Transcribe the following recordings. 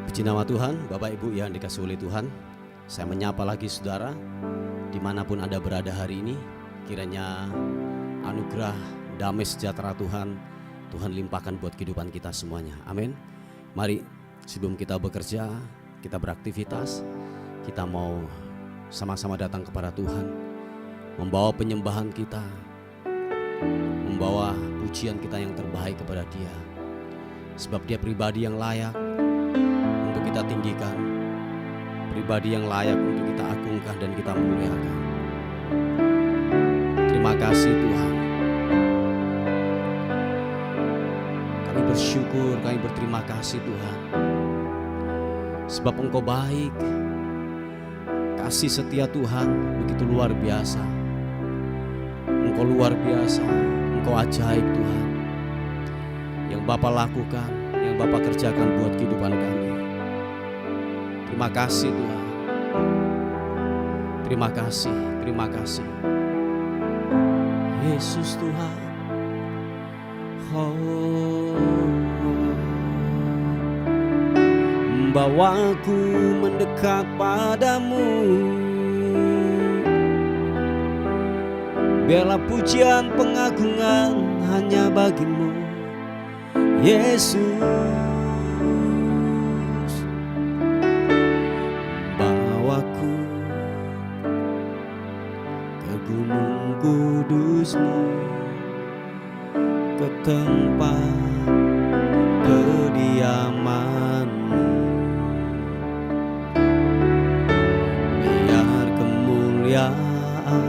Puji nama Tuhan, Bapak Ibu yang dikasihi oleh Tuhan. Saya menyapa lagi saudara, dimanapun Anda berada hari ini. Kiranya anugerah damai sejahtera Tuhan limpahkan buat kehidupan kita semuanya. Amin. Mari sebelum kita bekerja, kita beraktivitas, kita mau sama-sama datang kepada Tuhan, membawa penyembahan kita, membawa pujian kita yang terbaik kepada Dia. Sebab Dia pribadi yang layak untuk kita tinggikan, pribadi yang layak untuk kita agungkan dan kita muliakan. Terima kasih Tuhan. Kami bersyukur, kami berterima kasih Tuhan. Sebab Engkau baik, kasih setia Tuhan begitu luar biasa. Engkau luar biasa, Engkau ajaib Tuhan. Yang Bapa lakukan, yang Bapa kerjakan buat kehidupan kami. Terima kasih Tuhan. Terima kasih, terima kasih. Yesus Tuhan. Membawaku mendekat padamu. Biarlah pujian pengagungan hanya bagimu, Yesus. Bawaku ke gunung kudus-Mu, ke tempat kediaman-Mu. Biar kemuliaan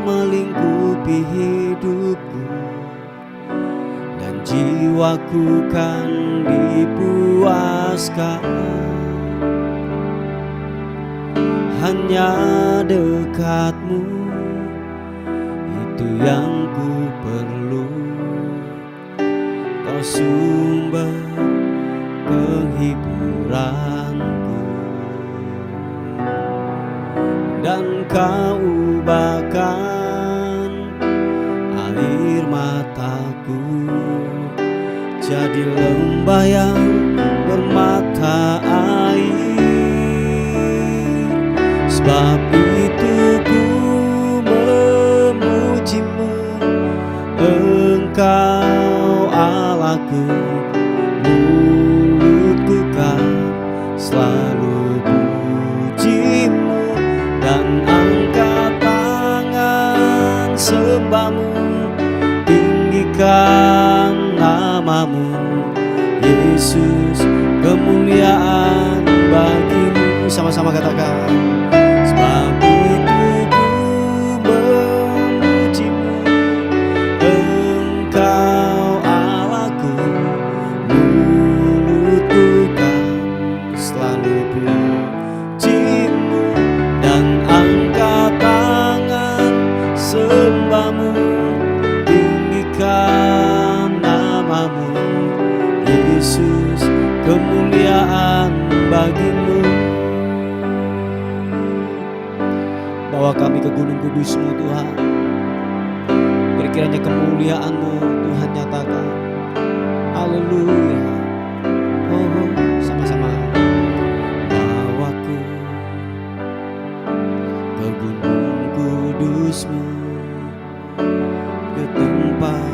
melingkupi hidupku, dan jiwaku kan dipuaskan. Hanya dekat-Mu, itu yang ku perlu. Kau sumber penghiburanku, dan Kau ubahkan air mataku jadi lembah yang bermata air. Sebab itu ku memuji-Mu, Engkau Allahku. Mulutku kan selalu puji-Mu, dan angkat tangan sembah-Mu, tinggikan nama-Mu, Yesus. Kemuliaan bagi-Mu. Sama-sama katakan. Sebab itu ku memuji-Mu, Engkau Allahku. Mulutku kan selalu puji-Mu, dan angkat tangan sembah-Mu, tinggikan nama-Mu, Yesus. Kemuliaan bagi-Mu. Bawa kami ke gunung kudus-Mu Tuhan. Kiranya kemuliaan-Mu Tuhan nyatakan. Haleluya. Oh, sama-sama. Bawaku ke gunung kudus-Mu, ke tempat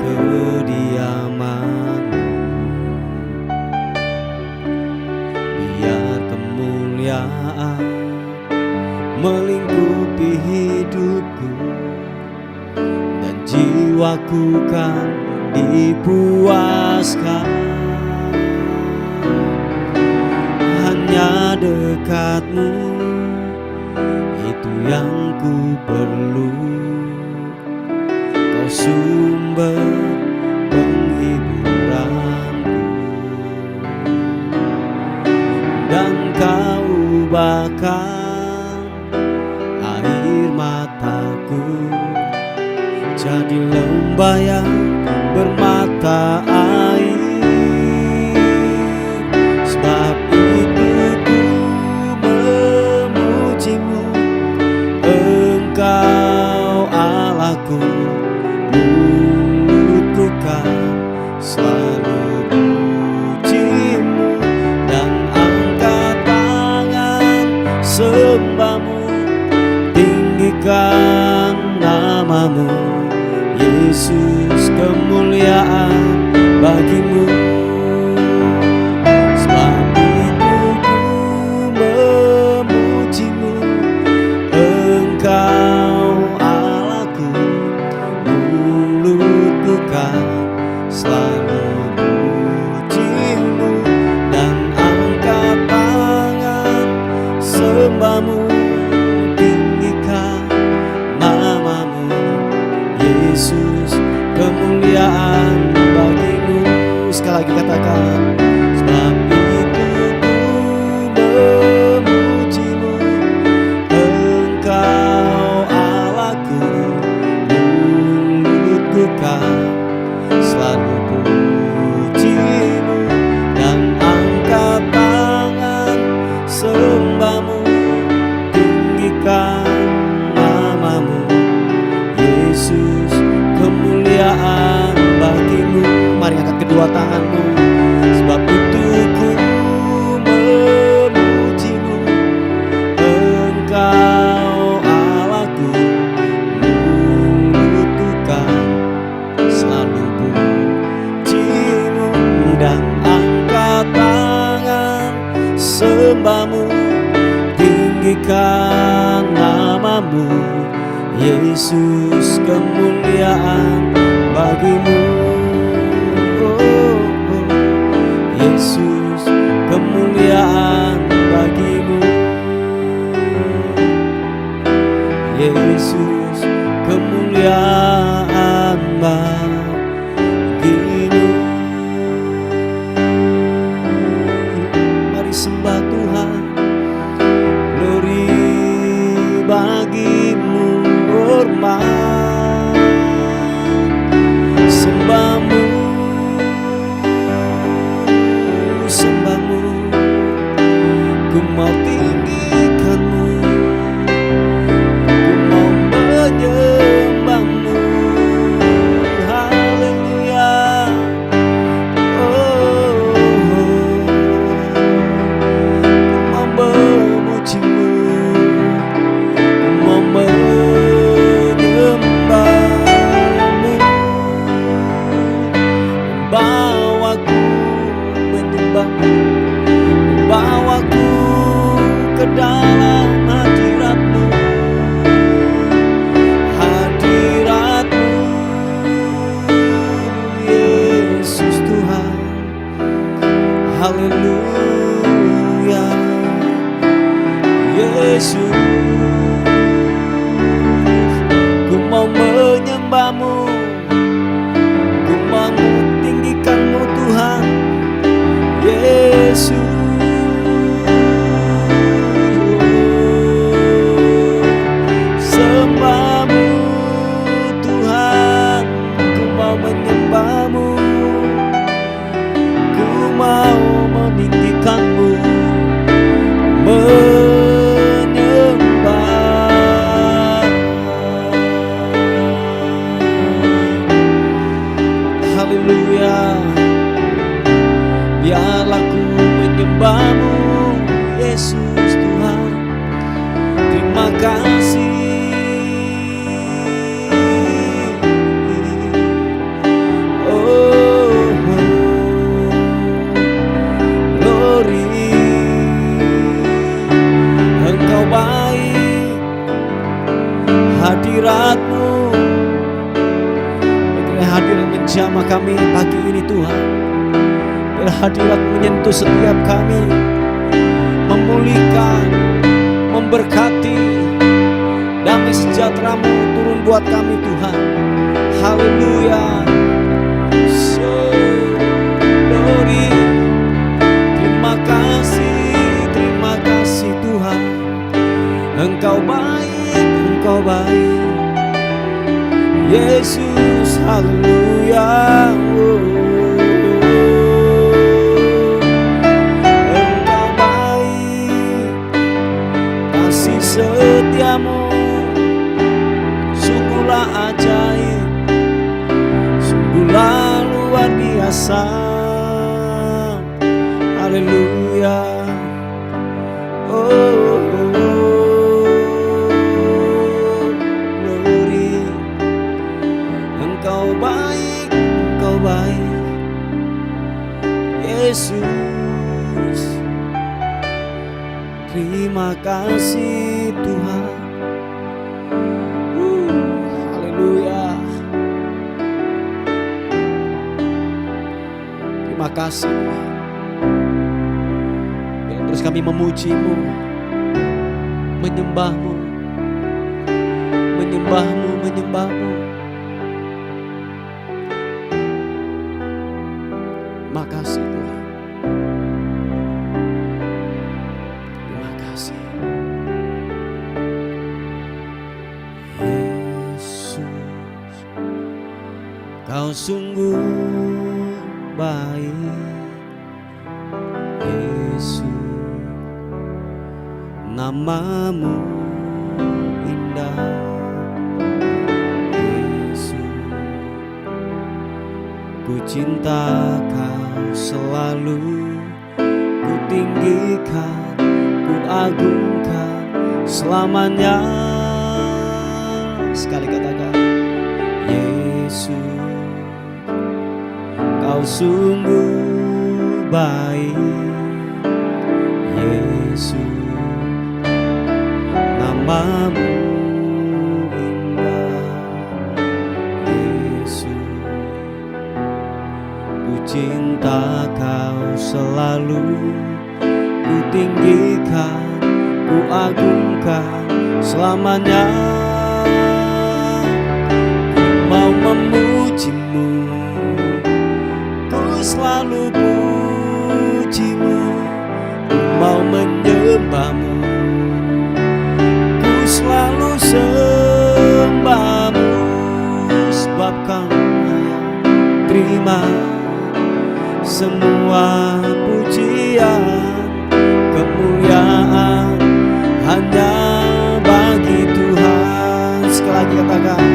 kediaman-Mu. Biar kemuliaan melingkupi hidupku, dan jiwaku kan dipuaskan. Hanya dekat-Mu, itu yang ku perlu. Kau sumber penghiburanku, dan Kau ubahkan air mataku jadi lembah yang bermata air. Sebab itu ku memuji-Mu, Engkau Allahku. Mulutku kan selalu puji-Mu, Yesus, kemuliaan bagimu. Sebab itu ku memujimu, Engkau Allahku, mulutku kan selalu pujimu, dan angkat tangan sembahmu, tinggikan namamu. Yesus, kemuliaan bagimu. Sekali lagi katakan, sebab itu ku memujimu, Engkau Allahku, mulutku kan selalu pujimu, dan angkat tangan sembahmu, tinggikan namamu. Yesus, kemuliaan bagimu. Mari angkat kedua tanganmu. Sebab itu ku memujimu, Engkau Allahku, mulutku kan selalu pujimu, dan angkat tangan sembahmu, tinggikan namamu. Yesus, kemuliaan bagimu. Yesus, kemuliaan bagimu. Yesus, kemuliaan bagimu. Mari sembah Tuhan. Glory bagimu, hormat sembahmu, sembahmu, ku mau tinggikanmu, ku mau menyembahmu. Haleluya. Oh, ku mau memujimu, ku mau menyembahmu. Bawaku menyembahmu, bawaku ke dalam hadiratmu, hadiratmu, Yesus Tuhan. Haleluya. Yesus, ku mau menyembahmu, ku mau tinggikanmu Tuhan. Yesus, sembahmu Tuhan, ku mau menyembahmu, ku mau meninggikanmu, menyembah. Haleluya. Biarlah ku menyembahmu, Yesus Tuhan. Terima kasih. Oh, glory. Engkau baik, hadiratmu hadirat menjamah kami pagi ini Tuhan. Biar hadirat menyentuh setiap kami, memulihkan, memberkati, damai sejahtera-Mu turun buat kami Tuhan. Haleluya. So glory. Terima kasih Tuhan. Engkau baik, Engkau baik. Yesus, haleluya. Engkau baik, kasih setiamu sungguhlah ajaib, sungguhlah luar biasa. Haleluya. Oh, glory. Engkau Yesus. Terima kasih Tuhan. Haleluya. Terima kasih Tuhan. Biar terus kami memuji-Mu, menyembah-Mu, menyembah-Mu, menyembah-Mu. Terima kasih Tuhan. Terima kasih. Yesus, Kau sungguh baik. Yesus, nama-Mu indah. Yesus, ku cinta Kau selalu, ku tinggikan, ku agungkan selamanya. Sekali katakan, Yesus, Kau sungguh baik. Yesus, nama-Mu indah. Yesus, ku cinta Kau selalu, ku tinggikan, ku agungkan selamanya. Ku mau memuji-Mu, ku selalu puji-Mu. Ku mau menyembah-Mu, ku selalu sembah-Mu. Sebab Kau layak terima semua pujian, kemuliaan hanya bagi Tuhan. Sekali lagi katakan,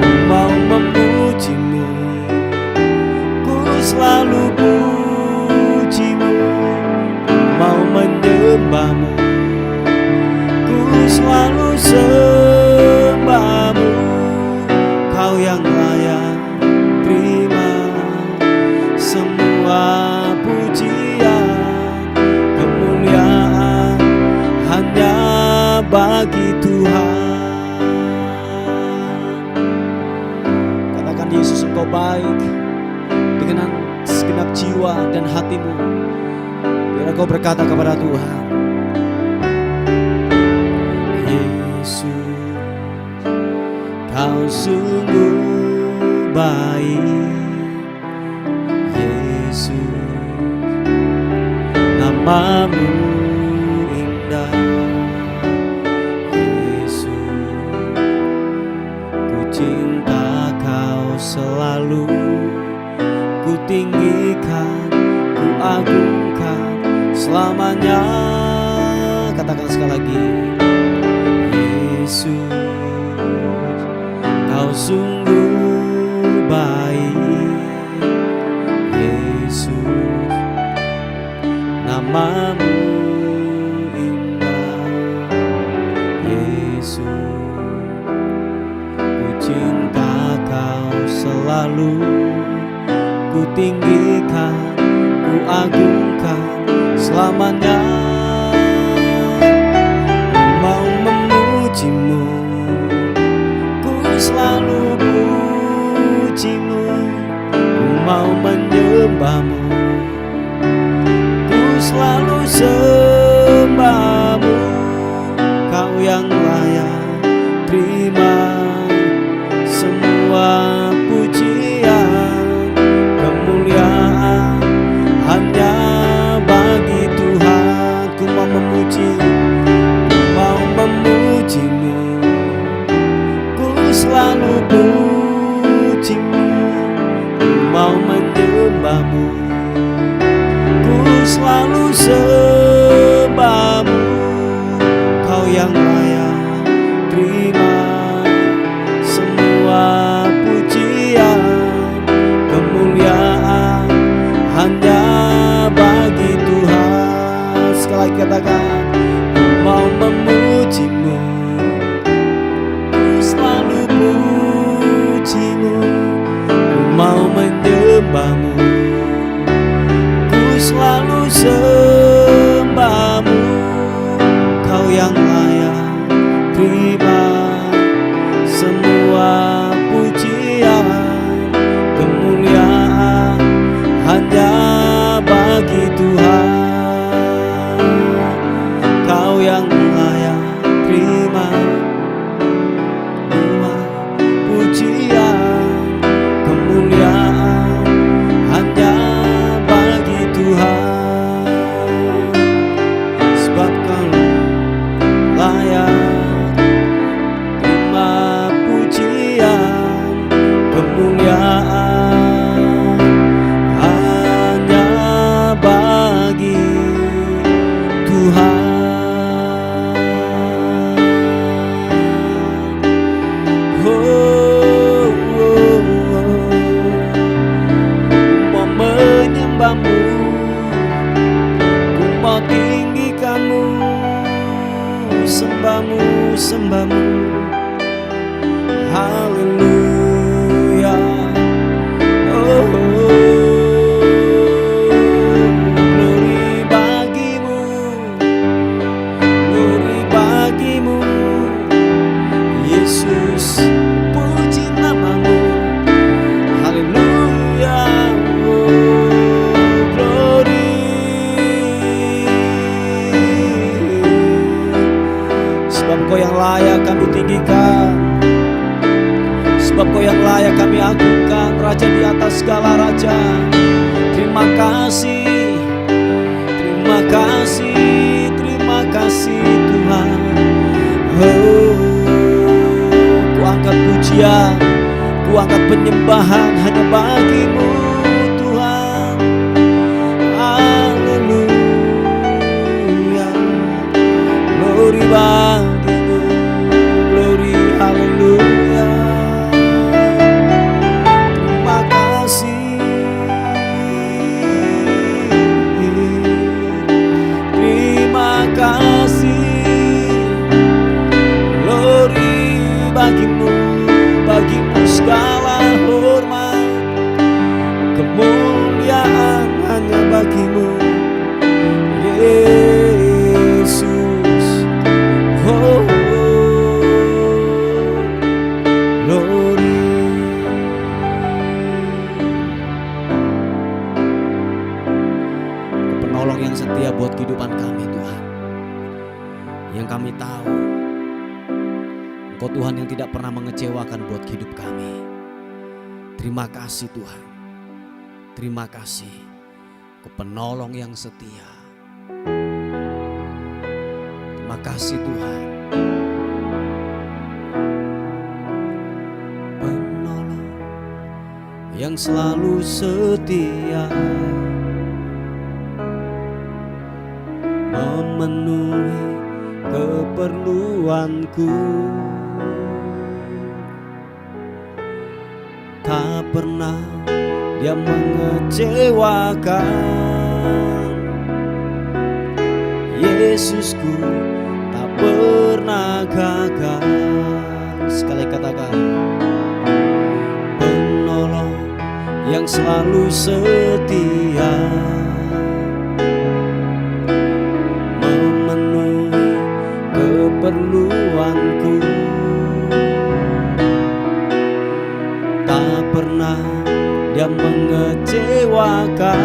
ku mau memuji-Mu, ku selalu puji-Mu. Ku mau menyembah-Mu, ku selalu sembah-Mu. Kau yang layak terima semua pujian, kemuliaan hanya bagi Tuhan. Katakan, Yesus, Engkau baik dengan segenap jiwa dan hatimu. Biar Engkau berkata kepada Tuhan, Yesus, Kau sungguh baik. Yesus, nama-Mu indah. Yesus, ku cinta Kau selalu, ku tinggikan, ku agungkan selamanya. Katakan sekali lagi, Yesus, Kau sungguh baik. Yesus, nama-Mu indah. Yesus, ku cinta Kau selalu, ku tinggikan, ku agungkan selamanya. Ku mau memuji-Mu, ku selalu puji-Mu. Ku mau menyembah-Mu, ku selalu sembah-Mu. Kau yang layak terima semua pujian, kemuliaan hanya bagi Tuhan. Ku mau memuji, ku mau memuji-Mu, ku selalu puji-Mu. Ku mau menyembah-Mu, ku selalu sembah-Mu. Kau yang layak terima semua pujian, kemuliaan hanya bagi Tuhan. Sekali lagi katakan, ku mau memuji-Mu, ku selalu puji-Mu. Ku mau menyembah-Mu, ku sembahmu. Haleluya. Oh, glory bagimu, glory bagimu, Yesus, puji namamu. Haleluya. Oh, glory. Sebab Kau yang layak kami tinggikan, sebab Kau yang layak kami agungkan, Raja di atas segala raja. Terima kasih, terima kasih, terima kasih Tuhan. Oh, ku angkat pujian, ku angkat penyembahan hanya bagimu Tuhan. Haleluya. Glory bagimu, glory, haleluya. Terima kasih, terima kasih. Glory bagimu, bagimu segala hormat, kemuliaan hanya bagimu Yesus. Oh, glory. Penolong yang setia buat kehidupan kami Tuhan, yang kami tahu Engkau Tuhan yang tidak pernah mengecewakan buat hidup kami. Terima kasih Tuhan, terima kasih Kau penolong yang setia. Terima kasih Tuhan, penolong yang selalu setia, memenuhi keperluanku. Tak pernah Dia mengecewakan. Yesusku tak pernah gagal. Sekali katakan, penolong yang selalu setia, memenuhi keperluanku. Tak pernah Dia mengecewakan.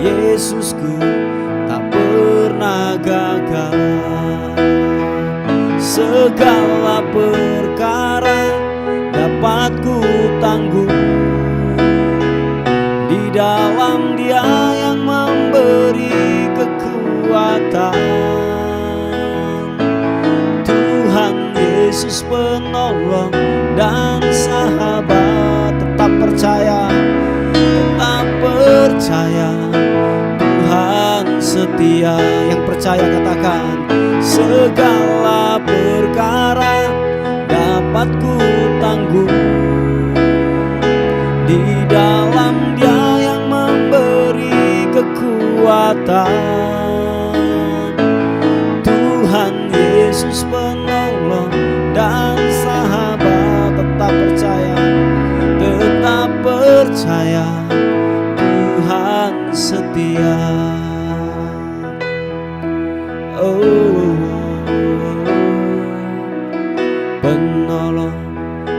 Yesusku tak pernah gagal. Segala perkara dapat ku tanggung di dalam Dia yang memberi kekuatan. Tuhan Yesus penolong dan sahabat, tetap percaya, tetap percaya. Tuhan setia, yang percaya katakan, segala perkara dapat ku tanggung di dalam Dia yang memberi kekuatan. Tuhan Yesus penolong dan sahabat, tetap percaya, tetap percaya. Tuhan setia. Oh, penolong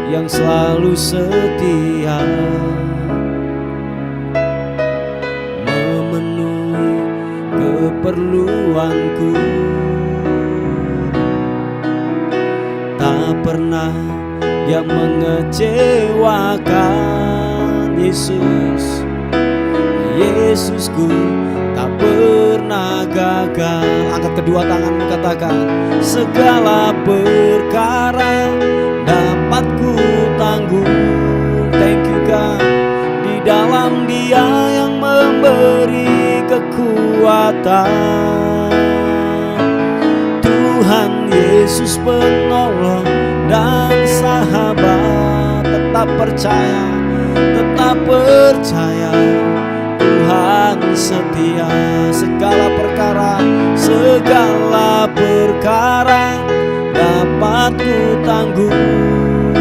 yang selalu setia, memenuhi keperluanku. Tak pernah Dia mengecewakan. Yesus, Yesusku tak pernah gagal. Angkat kedua tanganmu, katakan, segala perkara dapat ku tanggung. Thank you God, di dalam Dia yang memberi kekuatan. Tuhan Yesus penolong dan sahabat, tetap percaya, tetap percaya. Tuhan setia. Segala perkara dapat ku tanggung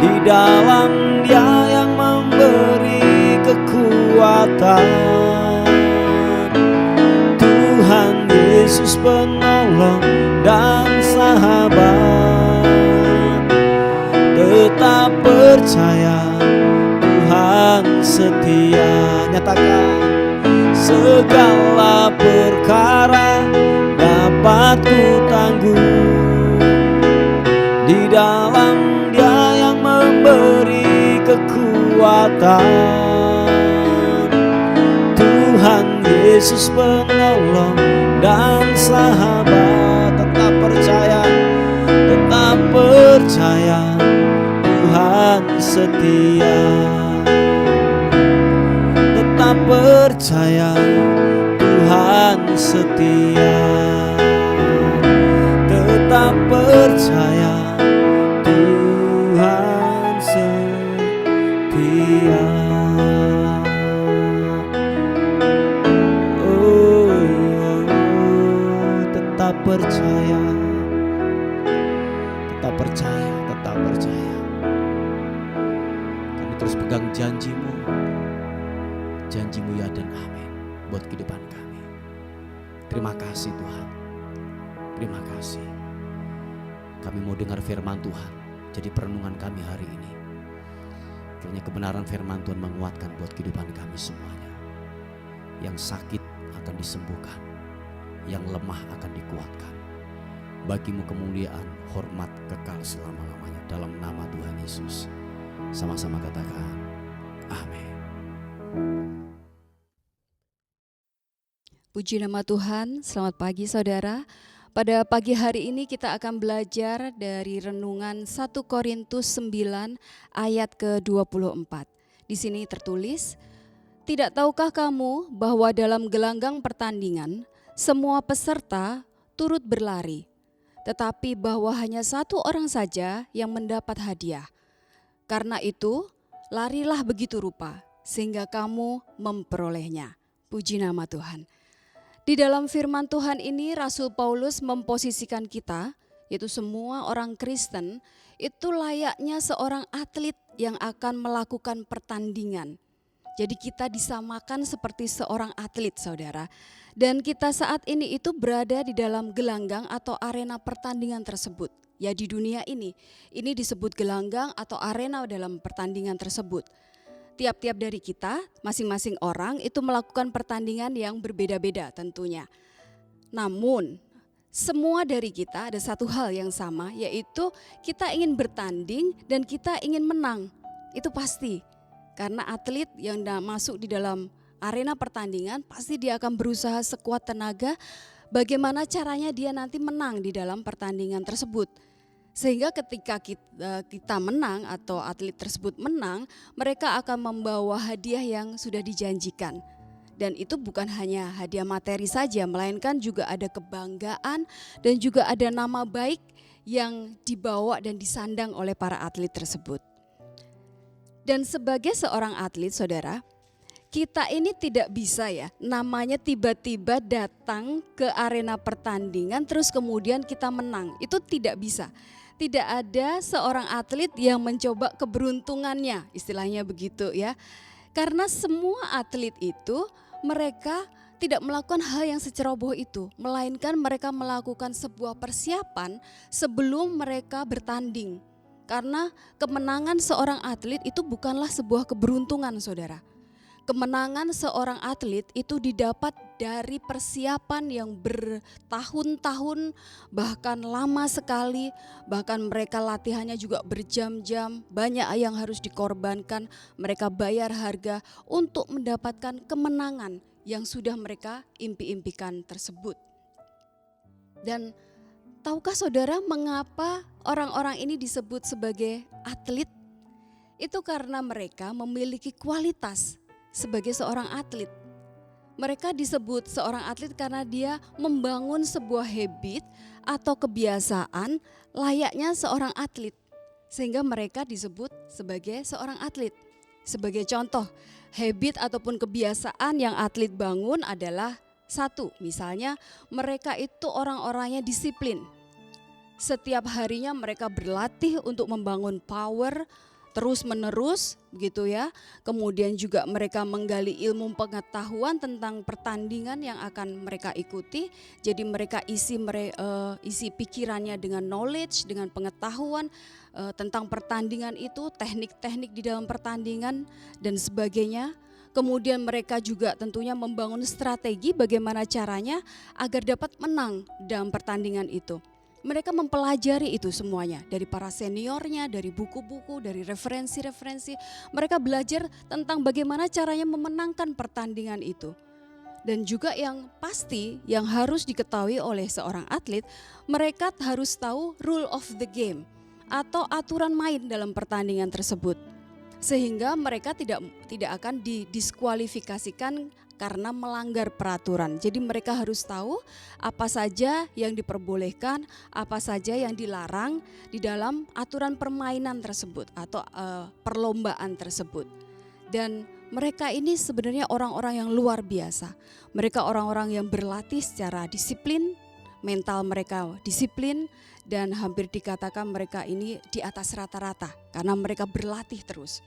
di dalam Dia yang memberi kekuatan. Tuhan Yesus penolong dan sahabat, tetap percaya Tuhan setia. Nyatakan, segala perkara dapat ku tanggung di dalam Dia yang memberi kekuatan. Tuhan Yesus penolong dan sahabat, tetap percaya Tuhan setia. Tetap percaya Tuhan setia. Tetap percaya Tuhan setia. Tetap percaya, tetap percaya, tetap percaya. Kami terus pegang janji-Mu ya dan amin buat kehidupan kami. Terima kasih Tuhan, terima kasih. Kami mau dengar firman Tuhan jadi perenungan kami hari ini. Kiranya kebenaran firman Tuhan menguatkan buat kehidupan kami semuanya. Yang sakit akan disembuhkan, yang lemah akan dikuatkan. Bagimu kemuliaan, hormat kekal selama-lamanya dalam nama Tuhan Yesus. Sama-sama katakan amin. Puji nama Tuhan, selamat pagi saudara. Pada pagi hari ini kita akan belajar dari renungan 1 Korintus 9 ayat ke-24. Di sini tertulis, "Tidak tahukah kamu bahwa dalam gelanggang pertandingan semua peserta turut berlari, tetapi bahwa hanya satu orang saja yang mendapat hadiah. Karena itu, larilah begitu rupa sehingga kamu memperolehnya." Puji nama Tuhan. Di dalam firman Tuhan ini Rasul Paulus memposisikan kita, yaitu semua orang Kristen, itu layaknya seorang atlet yang akan melakukan pertandingan. Jadi kita disamakan seperti seorang atlet saudara. Dan kita saat ini itu berada di dalam gelanggang atau arena pertandingan tersebut. Ya di dunia ini disebut gelanggang atau arena dalam pertandingan tersebut. Tiap-tiap dari kita, masing-masing orang itu melakukan pertandingan yang berbeda-beda tentunya. Namun, semua dari kita ada satu hal yang sama, yaitu kita ingin bertanding dan kita ingin menang. Itu pasti, karena atlet yang masuk di dalam arena pertandingan, pasti dia akan berusaha sekuat tenaga bagaimana caranya dia nanti menang di dalam pertandingan tersebut. Sehingga ketika kita menang atau atlet tersebut menang, mereka akan membawa hadiah yang sudah dijanjikan. Dan itu bukan hanya hadiah materi saja, melainkan juga ada kebanggaan dan juga ada nama baik yang dibawa dan disandang oleh para atlet tersebut. Dan sebagai seorang atlet saudara, kita ini tidak bisa namanya tiba-tiba datang ke arena pertandingan terus kemudian kita menang, itu tidak bisa. Tidak ada seorang atlet yang mencoba keberuntungannya, istilahnya begitu ya. Karena semua atlet itu mereka tidak melakukan hal yang seceroboh itu, melainkan mereka melakukan sebuah persiapan sebelum mereka bertanding. Karena kemenangan seorang atlet itu bukanlah sebuah keberuntungan saudara. Kemenangan seorang atlet itu didapat dari persiapan yang bertahun-tahun, bahkan lama sekali, bahkan mereka latihannya juga berjam-jam, banyak yang harus dikorbankan, mereka bayar harga untuk mendapatkan kemenangan yang sudah mereka impi-impikan tersebut. Dan tahukah saudara mengapa orang-orang ini disebut sebagai atlet? Itu karena mereka memiliki kualitas sebagai seorang atlet. Mereka disebut seorang atlet karena dia membangun sebuah habit atau kebiasaan layaknya seorang atlet. Sehingga mereka disebut sebagai seorang atlet. Sebagai contoh, habit ataupun kebiasaan yang atlet bangun adalah satu, misalnya mereka itu orang-orangnya disiplin. Setiap harinya mereka berlatih untuk membangun power terus menerus gitu ya. Kemudian juga mereka menggali ilmu pengetahuan tentang pertandingan yang akan mereka ikuti. Jadi mereka isi pikirannya dengan knowledge, dengan pengetahuan tentang pertandingan itu, teknik-teknik di dalam pertandingan dan sebagainya. Kemudian mereka juga tentunya membangun strategi bagaimana caranya agar dapat menang dalam pertandingan itu. Mereka mempelajari itu semuanya dari para seniornya, dari buku-buku, dari referensi-referensi. Mereka belajar tentang bagaimana caranya memenangkan pertandingan itu. Dan juga yang pasti yang harus diketahui oleh seorang atlet, mereka harus tahu rule of the game atau aturan main dalam pertandingan tersebut. Sehingga mereka tidak akan didiskualifikasikan karena melanggar peraturan. Jadi mereka harus tahu apa saja yang diperbolehkan, apa saja yang dilarang di dalam aturan permainan tersebut atau perlombaan tersebut. Dan mereka ini sebenarnya orang-orang yang luar biasa. Mereka orang-orang yang berlatih secara disiplin, mental mereka disiplin, dan hampir dikatakan mereka ini di atas rata-rata karena mereka berlatih terus.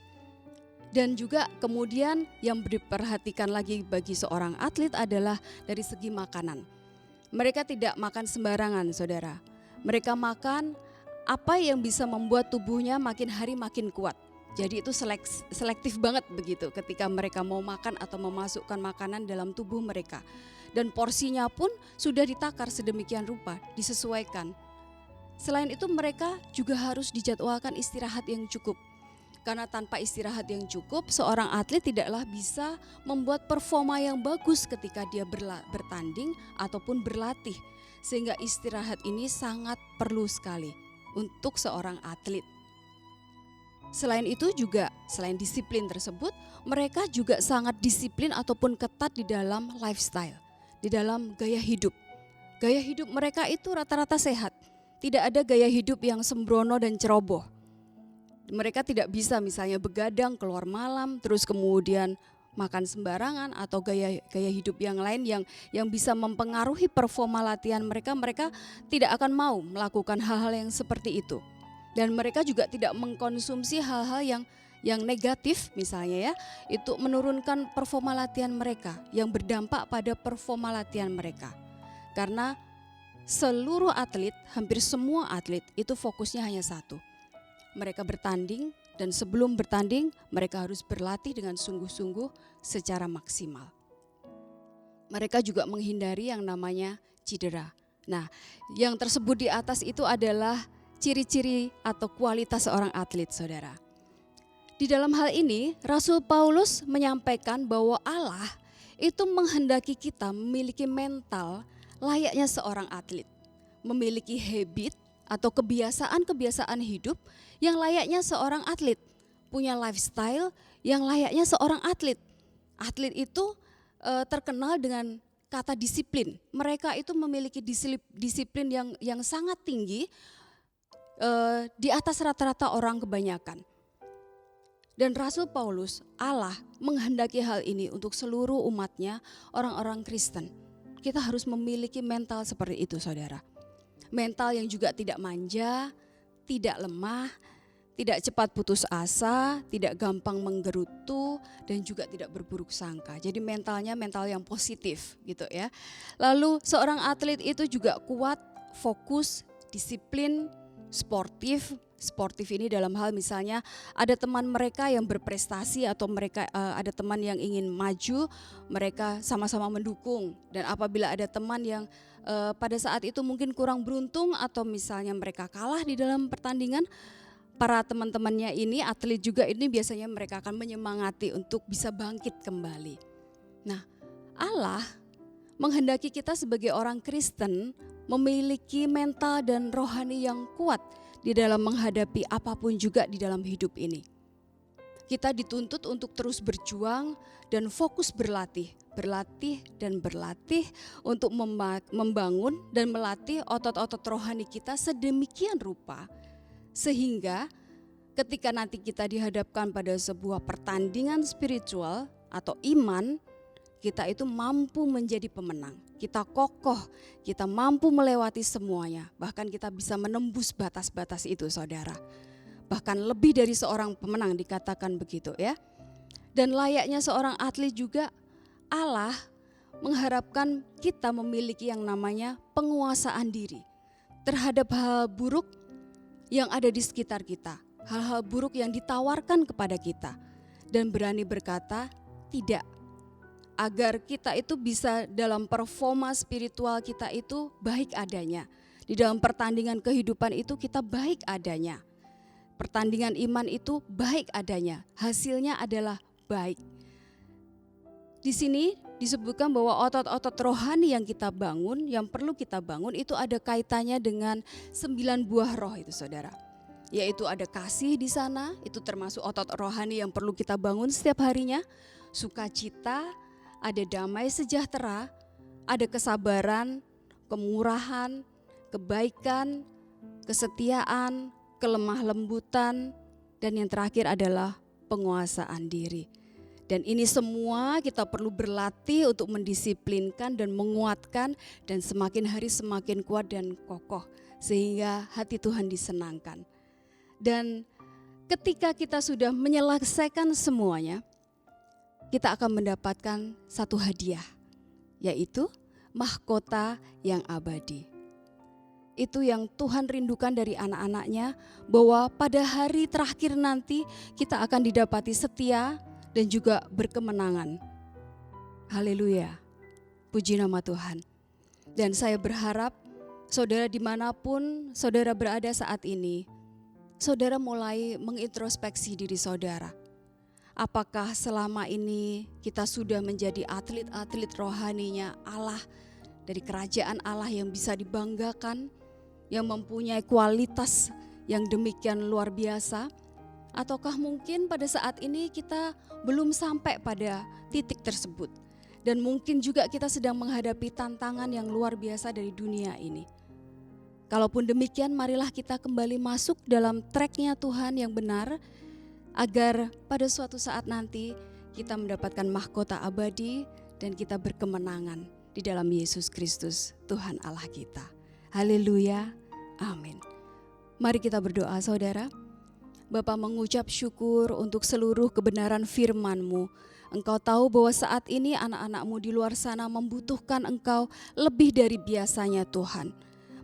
Dan juga kemudian yang diperhatikan lagi bagi seorang atlet adalah dari segi makanan. Mereka tidak makan sembarangan, saudara. Mereka makan apa yang bisa membuat tubuhnya makin hari makin kuat. Jadi itu selektif banget begitu ketika mereka mau makan atau memasukkan makanan dalam tubuh mereka. Dan porsinya pun sudah ditakar sedemikian rupa, disesuaikan. Selain itu mereka juga harus dijadwalkan istirahat yang cukup. Karena tanpa istirahat yang cukup, seorang atlet tidaklah bisa membuat performa yang bagus ketika dia bertanding ataupun berlatih. Sehingga istirahat ini sangat perlu sekali untuk seorang atlet. Selain itu juga, selain disiplin tersebut, mereka juga sangat disiplin ataupun ketat di dalam lifestyle, di dalam gaya hidup. Gaya hidup mereka itu rata-rata sehat. Tidak ada gaya hidup yang sembrono dan ceroboh. Mereka tidak bisa misalnya begadang, keluar malam, terus kemudian makan sembarangan atau gaya hidup yang lain yang bisa mempengaruhi performa latihan mereka. Mereka tidak akan mau melakukan hal-hal yang seperti itu. Dan mereka juga tidak mengkonsumsi hal-hal yang negatif misalnya ya, itu menurunkan performa latihan mereka yang berdampak pada performa latihan mereka. Karena seluruh atlet, hampir semua atlet itu fokusnya hanya satu. Mereka bertanding dan sebelum bertanding mereka harus berlatih dengan sungguh-sungguh secara maksimal. Mereka juga menghindari yang namanya cedera. Nah, yang tersebut di atas itu adalah ciri-ciri atau kualitas seorang atlet, saudara. Di dalam hal ini, Rasul Paulus menyampaikan bahwa Allah itu menghendaki kita memiliki mental layaknya seorang atlet. Memiliki habit atau kebiasaan-kebiasaan hidup yang layaknya seorang atlet, punya lifestyle yang layaknya seorang atlet. Atlet itu terkenal dengan kata disiplin. Mereka itu memiliki disiplin yang sangat tinggi, di atas rata-rata orang kebanyakan. Dan Rasul Paulus, Allah menghendaki hal ini untuk seluruh umatnya, orang-orang Kristen. Kita harus memiliki mental seperti itu, saudara. Mental yang juga tidak manja, tidak lemah, tidak cepat putus asa, tidak gampang menggerutu, dan juga tidak berburuk sangka. Jadi mentalnya mental yang positif gitu ya. Lalu seorang atlet itu juga kuat, fokus, disiplin, sportif. Sportif ini dalam hal misalnya ada teman mereka yang berprestasi atau mereka ada teman yang ingin maju, mereka sama-sama mendukung. Dan apabila ada teman yang pada saat itu mungkin kurang beruntung atau misalnya mereka kalah di dalam pertandingan, para teman-temannya ini, atlet juga ini biasanya mereka akan menyemangati untuk bisa bangkit kembali. Nah, Allah menghendaki kita sebagai orang Kristen memiliki mental dan rohani yang kuat di dalam menghadapi apapun juga di dalam hidup ini. Kita dituntut untuk terus berjuang dan fokus berlatih dan berlatih untuk membangun dan melatih otot-otot rohani kita sedemikian rupa sehingga ketika nanti kita dihadapkan pada sebuah pertandingan spiritual atau iman, kita itu mampu menjadi pemenang. Kita kokoh, kita mampu melewati semuanya. Bahkan kita bisa menembus batas-batas itu, saudara. Bahkan lebih dari seorang pemenang dikatakan begitu ya. Dan layaknya seorang atlet juga, Allah mengharapkan kita memiliki yang namanya penguasaan diri terhadap hal buruk yang ada di sekitar kita. Hal-hal buruk yang ditawarkan kepada kita. Dan berani berkata tidak. Agar kita itu bisa dalam performa spiritual kita itu baik adanya. Di dalam pertandingan kehidupan itu kita baik adanya. Pertandingan iman itu baik adanya. Hasilnya adalah baik. Di sini disebutkan bahwa otot-otot rohani yang kita bangun, yang perlu kita bangun itu ada kaitannya dengan 9 buah roh itu, saudara. Yaitu ada kasih di sana, itu termasuk otot rohani yang perlu kita bangun setiap harinya. Sukacita, ada damai sejahtera, ada kesabaran, kemurahan, kebaikan, kesetiaan, kelemah lembutan, dan yang terakhir adalah penguasaan diri. Dan ini semua kita perlu berlatih untuk mendisiplinkan dan menguatkan, dan semakin hari semakin kuat dan kokoh sehingga hati Tuhan disenangkan. Dan ketika kita sudah menyelesaikan semuanya, kita akan mendapatkan satu hadiah, yaitu mahkota yang abadi. Itu yang Tuhan rindukan dari anak-anaknya, bahwa pada hari terakhir nanti kita akan didapati setia dan juga berkemenangan. Haleluya, puji nama Tuhan. Dan saya berharap saudara dimanapun saudara berada saat ini, saudara mulai mengintrospeksi diri saudara. Apakah selama ini kita sudah menjadi atlet-atlet rohaninya Allah, dari kerajaan Allah yang bisa dibanggakan, yang mempunyai kualitas yang demikian luar biasa? Ataukah mungkin pada saat ini kita belum sampai pada titik tersebut? Dan mungkin juga kita sedang menghadapi tantangan yang luar biasa dari dunia ini. Kalaupun demikian, marilah kita kembali masuk dalam tracknya Tuhan yang benar, agar pada suatu saat nanti kita mendapatkan mahkota abadi dan kita berkemenangan di dalam Yesus Kristus, Tuhan Allah kita. Haleluya, amin. Mari kita berdoa, saudara. Bapa, mengucap syukur untuk seluruh kebenaran firman-Mu. Engkau tahu bahwa saat ini anak-anak-Mu di luar sana membutuhkan Engkau lebih dari biasanya, Tuhan.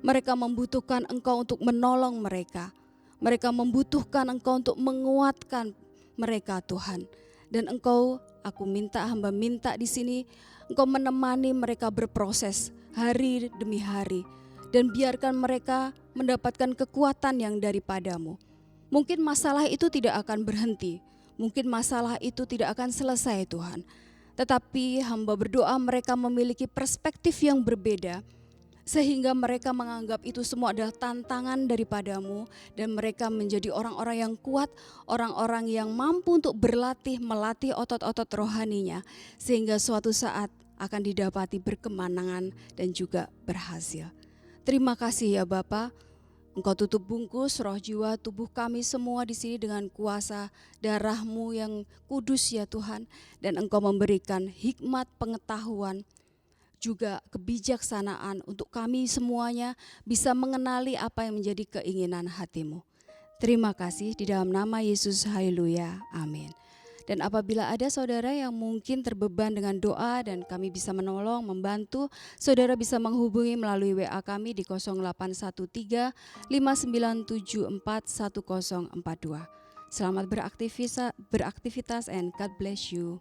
Mereka membutuhkan Engkau untuk menolong mereka. Mereka membutuhkan Engkau untuk menguatkan mereka, Tuhan. Dan Engkau, hamba minta di sini, Engkau menemani mereka berproses hari demi hari. Dan biarkan mereka mendapatkan kekuatan yang daripada-Mu. Mungkin masalah itu tidak akan berhenti. Mungkin masalah itu tidak akan selesai, Tuhan. Tetapi hamba berdoa mereka memiliki perspektif yang berbeda, sehingga mereka menganggap itu semua adalah tantangan daripada-Mu, dan mereka menjadi orang-orang yang kuat, orang-orang yang mampu untuk melatih otot-otot rohaninya, sehingga suatu saat akan didapati berkemenangan dan juga berhasil. Terima kasih ya Bapa. Engkau tutup bungkus roh jiwa tubuh kami semua di sini dengan kuasa darah-Mu yang kudus ya Tuhan, dan Engkau memberikan hikmat pengetahuan, juga kebijaksanaan untuk kami semuanya bisa mengenali apa yang menjadi keinginan hati-Mu. Terima kasih di dalam nama Yesus, haleluya, amin. Dan apabila ada saudara yang mungkin terbeban dengan doa dan kami bisa menolong, membantu, saudara bisa menghubungi melalui WA kami di 0813 5974 1042. Selamat beraktivitas and God bless you.